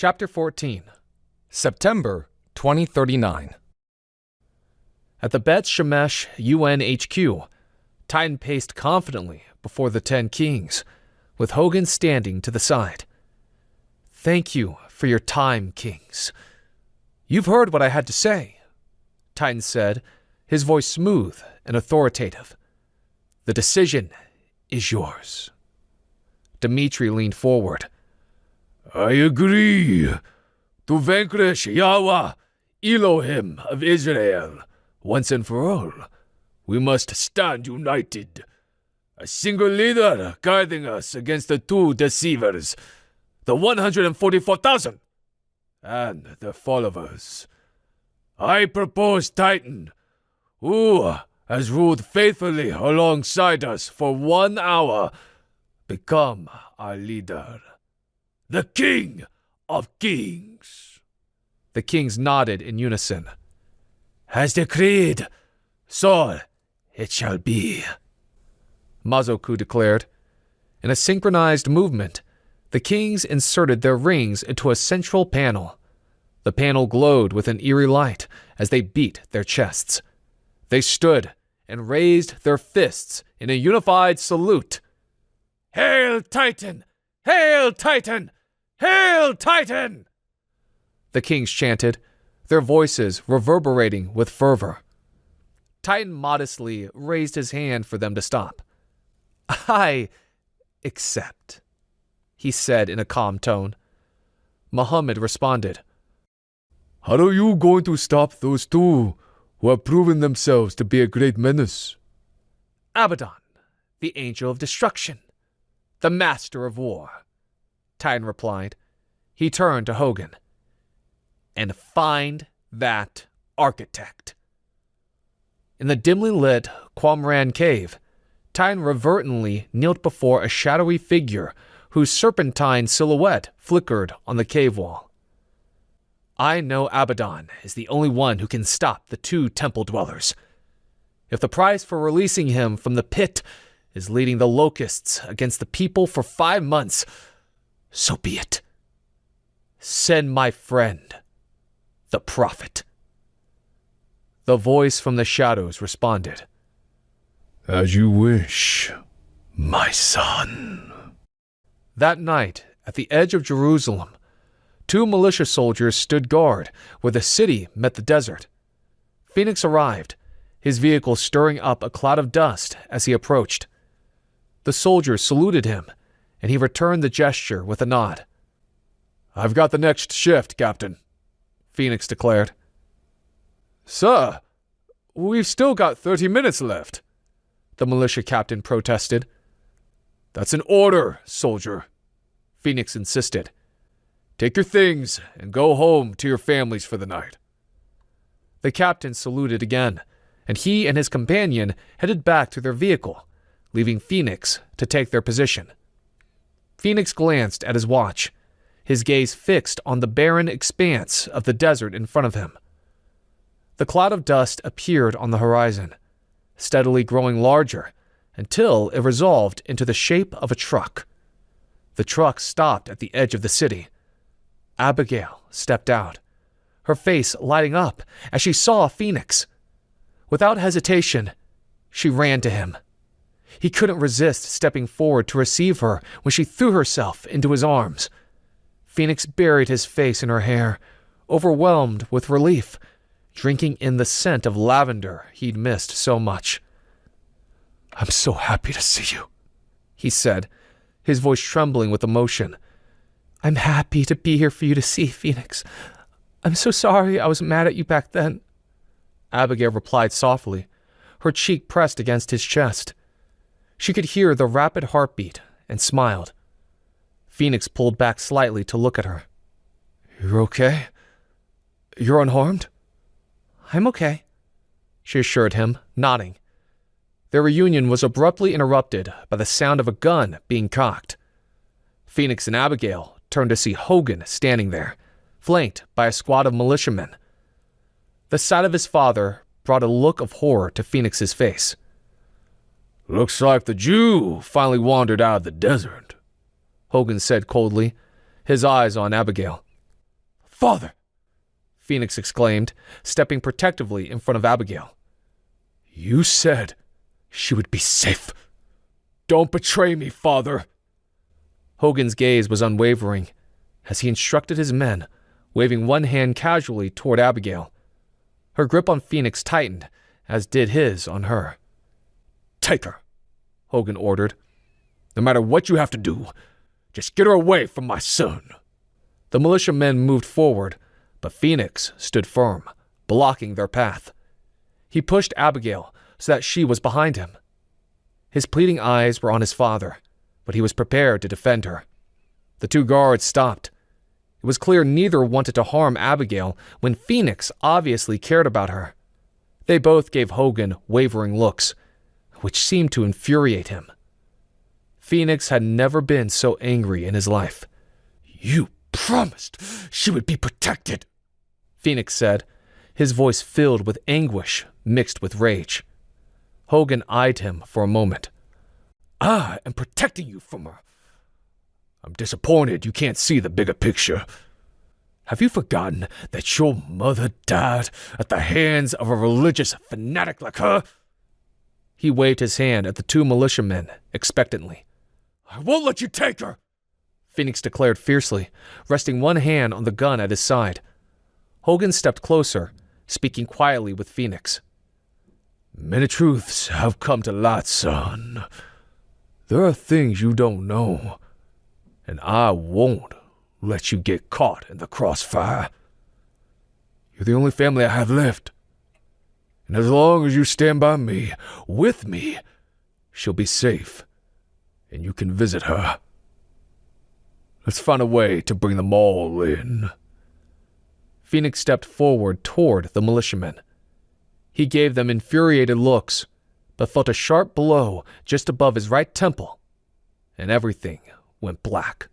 Chapter 14, September 2039. At the Bet Shemesh UN HQ, Titan paced confidently before the 10 kings, with Hogan standing to the side. "Thank you for your time, kings. You've heard what I had to say," Titan said, his voice smooth and authoritative. "The decision is yours." Dmitri leaned forward. "I agree. To vanquish Yahweh, Elohim of Israel, once and for all, we must stand united. A single leader guiding us against the two deceivers, the 144,000, and their followers. I propose Titan, who has ruled faithfully alongside us for 1 hour, become our leader. The King of Kings." The kings nodded in unison. "As decreed, so it shall be," Mazoku declared. In a synchronized movement, the kings inserted their rings into a central panel. The panel glowed with an eerie light as they beat their chests. They stood and raised their fists in a unified salute. "Hail Titan! Hail Titan! Hail Titan!" The kings chanted, their voices reverberating with fervor. Titan modestly raised his hand for them to stop. "I accept," he said in a calm tone. Muhammad responded, "How are you going to stop those two who have proven themselves to be a great menace?" "Abaddon, the angel of destruction, the master of war," Titan replied. He turned to Hogan. "And find that architect." In the dimly lit Qumran cave, Titan reverently knelt before a shadowy figure whose serpentine silhouette flickered on the cave wall. "I know Abaddon is the only one who can stop the 2 temple dwellers. If the price for releasing him from the pit is leading the locusts against the people for 5 months, so be it. Send my friend, the prophet." The voice from the shadows responded, "As you wish, my son." That night, at the edge of Jerusalem, 2 militia soldiers stood guard where the city met the desert. Phoenix arrived, his vehicle stirring up a cloud of dust as he approached. The soldiers saluted him, and he returned the gesture with a nod. "I've got the next shift, Captain," Phoenix declared. "Sir, we've still got 30 minutes left," the militia captain protested. "That's an order, soldier," Phoenix insisted. "Take your things and go home to your families for the night." The captain saluted again, and he and his companion headed back to their vehicle, leaving Phoenix to take their position. Phoenix glanced at his watch, his gaze fixed on the barren expanse of the desert in front of him. The cloud of dust appeared on the horizon, steadily growing larger until it resolved into the shape of a truck. The truck stopped at the edge of the city. Abigail stepped out, her face lighting up as she saw Phoenix. Without hesitation, she ran to him. He couldn't resist stepping forward to receive her when she threw herself into his arms. Phoenix buried his face in her hair, overwhelmed with relief, drinking in the scent of lavender he'd missed so much. "I'm so happy to see you," he said, his voice trembling with emotion. "I'm happy to be here for you to see, Phoenix. I'm so sorry I was mad at you back then," Abigail replied softly, her cheek pressed against his chest. She could hear the rapid heartbeat and smiled. Phoenix pulled back slightly to look at her. "You're okay? You're unharmed?" "I'm okay," she assured him, nodding. Their reunion was abruptly interrupted by the sound of a gun being cocked. Phoenix and Abigail turned to see Hogan standing there, flanked by a squad of militiamen. The sight of his father brought a look of horror to Phoenix's face. "Looks like the Jew finally wandered out of the desert," Hogan said coldly, his eyes on Abigail. father! Phoenix exclaimed, stepping protectively in front of Abigail. You said she would be safe. Don't betray me, father. Hogan's gaze was unwavering as he instructed his men, waving one hand casually toward Abigail. Her grip on Phoenix tightened, as did his on her. Take her, Hogan ordered. No matter what you have to do, just get her away from my son. The militiamen moved forward, but Phoenix stood firm, blocking their path. He pushed Abigail so that she was behind him. His pleading eyes were on his father, but he was prepared to defend her. The two guards stopped. It was clear neither wanted to harm Abigail when Phoenix obviously cared about her. They both gave Hogan wavering looks, which seemed to infuriate him. Phoenix had never been so angry in his life. You promised she would be protected, Phoenix said, his voice filled with anguish mixed with rage. Hogan eyed him for a moment. I am protecting you from her. I'm disappointed you can't see the bigger picture. Have you forgotten that your mother died at the hands of a religious fanatic like her? He waved his hand at the two militiamen expectantly. I won't let you take her, Phoenix declared fiercely, resting one hand on the gun at his side. Hogan stepped closer, speaking quietly with Phoenix. Many truths have come to light, son. There are things you don't know, and I won't let you get caught in the crossfire. You're the only family I have left, and as long as you stand by me, with me, she'll be safe, and you can visit her. Let's find a way to bring them all in. Phoenix stepped forward toward the militiamen. He gave them infuriated looks, but felt a sharp blow just above his right temple, and everything went black.